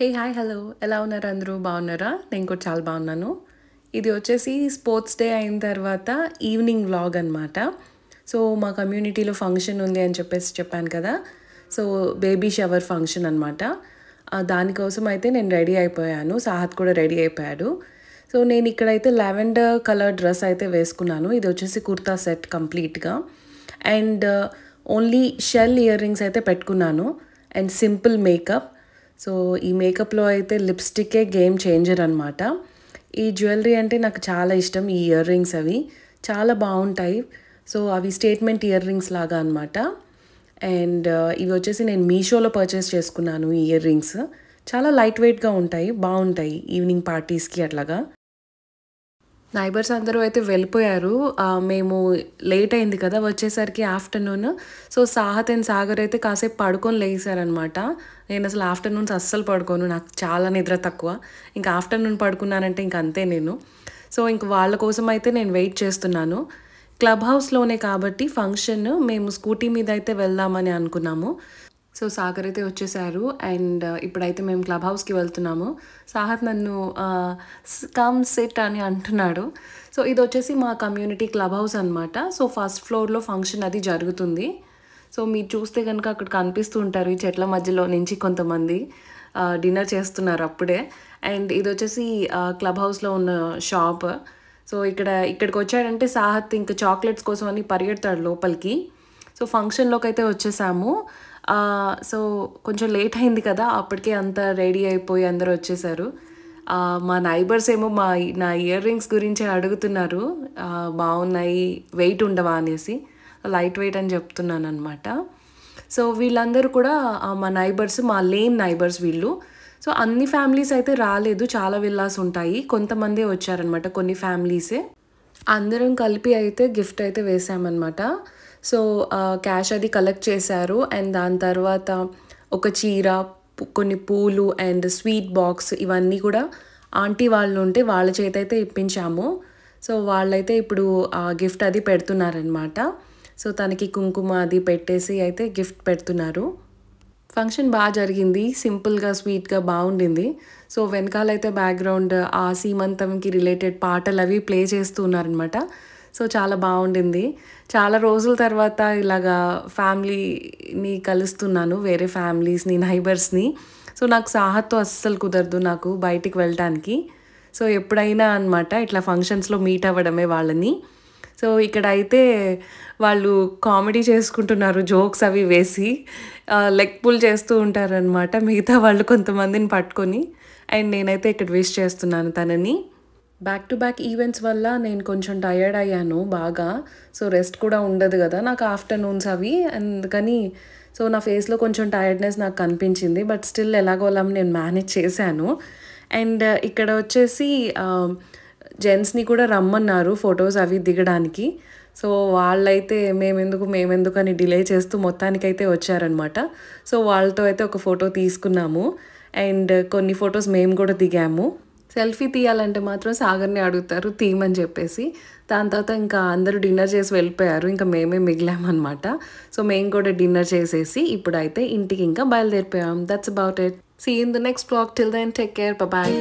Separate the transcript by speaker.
Speaker 1: Hey hi hello ఎలా ఉన్నారు అందరూ బాగున్నారా? నేను కూడా చాలా బాగున్నాను. ఇది వచ్చేసి స్పోర్ట్స్ డే అయిన తర్వాత ఈవినింగ్ వ్లాగ్ అనమాట. సో మా కమ్యూనిటీలో ఫంక్షన్ ఉంది అని చెప్పాను కదా. సో బేబీ షవర్ ఫంక్షన్ అనమాట. దానికోసం అయితే నేను రెడీ అయిపోయాను. సాహత్ కూడా రెడీ అయిపోయాడు. సో నేను ఇక్కడైతే లావెండర్ కలర్ డ్రెస్ అయితే వేసుకున్నాను. ఇది వచ్చేసి కుర్తా సెట్ కంప్లీట్గా. And only shell earrings అయితే పెట్టుకున్నాను అండ్ సింపుల్ మేకప్. సో ఈ మేకప్లో అయితే లిప్స్టిక్కే గేమ్ చేంజర్ అనమాట. ఈ జ్యువెలరీ అంటే నాకు చాలా ఇష్టం. ఈ ఇయర్ రింగ్స్ అవి చాలా బాగుంటాయి. సో అవి స్టేట్మెంట్ ఇయర్ రింగ్స్ లాగా అనమాట. అండ్ ఇవి వచ్చేసి నేను మీషోలో పర్చేస్ చేసుకున్నాను. ఈ ఇయర్ రింగ్స్ చాలా లైట్ వెయిట్గా ఉంటాయి, బాగుంటాయి ఈవినింగ్ పార్టీస్కి అట్లాగా. నైబర్స్ అందరూ అయితే వెళ్ళిపోయారు. మేము లేట్ అయింది కదా వచ్చేసరికి ఆఫ్టర్నూన్. సో సాహత్ అండ్ సాగర్ అయితే కాసేపు పడుకొని లేసారనమాట. నేను అసలు ఆఫ్టర్నూన్స్ అస్సలు పడుకోను, నాకు చాలా నిద్ర తక్కువ. ఇంకా ఆఫ్టర్నూన్ పడుకున్నానంటే ఇంక అంతే నేను. సో ఇంక వాళ్ళ కోసం అయితే నేను వెయిట్ చేస్తున్నాను. క్లబ్ హౌస్లోనే కాబట్టి ఫంక్షన్ మేము స్కూటీ మీద అయితే వెళ్దామని అనుకున్నాము. సో సాగర్ అయితే వచ్చేసారు అండ్ ఇప్పుడైతే మేము క్లబ్ హౌస్కి వెళ్తున్నాము. సాహత్ నన్ను కమ్ సిట్ అని అంటున్నాడు. సో ఇది వచ్చేసి మా కమ్యూనిటీ క్లబ్ హౌస్ అనమాట. సో ఫస్ట్ ఫ్లోర్లో ఫంక్షన్ అది జరుగుతుంది. సో మీరు చూస్తే కనుక అక్కడ కనిపిస్తూ ఉంటారు ఈ చెట్ల మధ్యలో నుంచి కొంతమంది డిన్నర్ చేస్తున్నారు అప్పుడే. అండ్ ఇది వచ్చేసి క్లబ్ హౌస్లో ఉన్న షాప్. సో ఇక్కడికి వచ్చాడంటే సాహత్ ఇంకా చాక్లెట్స్ కోసం అని పరిగెడతాడు లోపలికి. సో ఫంక్షన్లోకి అయితే వచ్చేసాము. సో కొంచెం లేట్ అయింది కదా, అప్పటికే అంతా రెడీ అయిపోయి అందరూ వచ్చేసారు. మా నైబర్స్ ఏమో నా ఇయర్ రింగ్స్ గురించి అడుగుతున్నారు. బాగున్నాయి, వెయిట్ ఉండవా అనేసి. లైట్ వెయిట్ అని చెప్తున్నాను అనమాట. సో వీళ్ళందరూ కూడా మా నైబర్స్, మా లేన్ నైబర్స్ వీళ్ళు. సో అన్ని ఫ్యామిలీస్ అయితే రాలేదు, చాలా విల్లాస్ ఉంటాయి, కొంతమందే వచ్చారనమాట, కొన్ని ఫ్యామిలీసే. అందరం కలిపి అయితే గిఫ్ట్ అయితే వేసామన్నమాట. సో క్యాష్ అది కలెక్ట్ చేశారు అండ్ దాని తర్వాత ఒక చీర, కొన్ని పూలు అండ్ స్వీట్ బాక్స్ ఇవన్నీ కూడా ఆంటీ వాళ్ళు ఉంటే వాళ్ళ చేత అయితే ఇప్పించాము. సో వాళ్ళైతే ఇప్పుడు గిఫ్ట్ అది పెడుతున్నారనమాట. సో తనకి కుంకుమ అది పెట్టేసి అయితే గిఫ్ట్ పెడుతున్నారు. ఫంక్షన్ బాగా జరిగింది, సింపుల్గా స్వీట్గా బాగుండింది. సో వెనకాలైతే బ్యాక్గ్రౌండ్ ఆ సీమంతంకి రిలేటెడ్ పాటలు అవి ప్లే చేస్తూ ఉన్నారనమాట. సో చాలా బాగుండింది. చాలా రోజుల తర్వాత ఇలాగా ఫ్యామిలీని కలుస్తున్నాను, వేరే ఫ్యామిలీస్ని, నైబర్స్ని. సో నాకు సాహత్తో అస్సలు కుదరదు నాకు బయటికి వెళ్ళటానికి. సో ఎప్పుడైనా అనమాట ఇట్లా ఫంక్షన్స్లో మీట్ అవ్వడమే వాళ్ళని. సో ఇక్కడ అయితే వాళ్ళు కామెడీ చేసుకుంటున్నారు, జోక్స్ అవి వేసి లెగ్ పుల్ చేస్తూ ఉంటారనమాట మిగతా వాళ్ళు కొంతమందిని పట్టుకొని. అండ్ నేనైతే ఇక్కడ విష్ చేస్తున్నాను తనని. బ్యాక్ టు బ్యాక్ ఈవెంట్స్ వల్ల నేను కొంచెం టయర్డ్ అయ్యాను బాగా. సో రెస్ట్ కూడా ఉండదు కదా నాకు ఆఫ్టర్నూన్స్ అవి, అందుకని సో నా ఫేస్లో కొంచెం టయర్డ్నెస్ నాకు కనిపించింది. బట్ స్టిల్ ఎలాగోలా నేను మేనేజ్ చేశాను. అండ్ ఇక్కడ వచ్చేసి జెంట్స్ని కూడా రమ్మన్నారు ఫొటోస్ అవి దిగడానికి. సో వాళ్ళైతే మేమెందుకు అని డిలే చేస్తూ మొత్తానికైతే వచ్చారనమాట. సో వాళ్ళతో అయితే ఒక ఫోటో తీసుకున్నాము అండ్ కొన్ని ఫొటోస్ మేము కూడా దిగాము. సెల్ఫీ తీయాలంటే మాత్రం సాగర్ని అడుగుతారు తీయమని చెప్పేసి. దాని తర్వాత ఇంకా అందరూ డిన్నర్ చేసి వెళ్ళిపోయారు, ఇంకా మేమే మిగిలామన్నమాట. సో మేము కూడా డిన్నర్ చేసేసి ఇప్పుడైతే ఇంటికి ఇంకా బయలుదేరిపోయాం. That's about it. See in the next vlog. Till then take care, bye.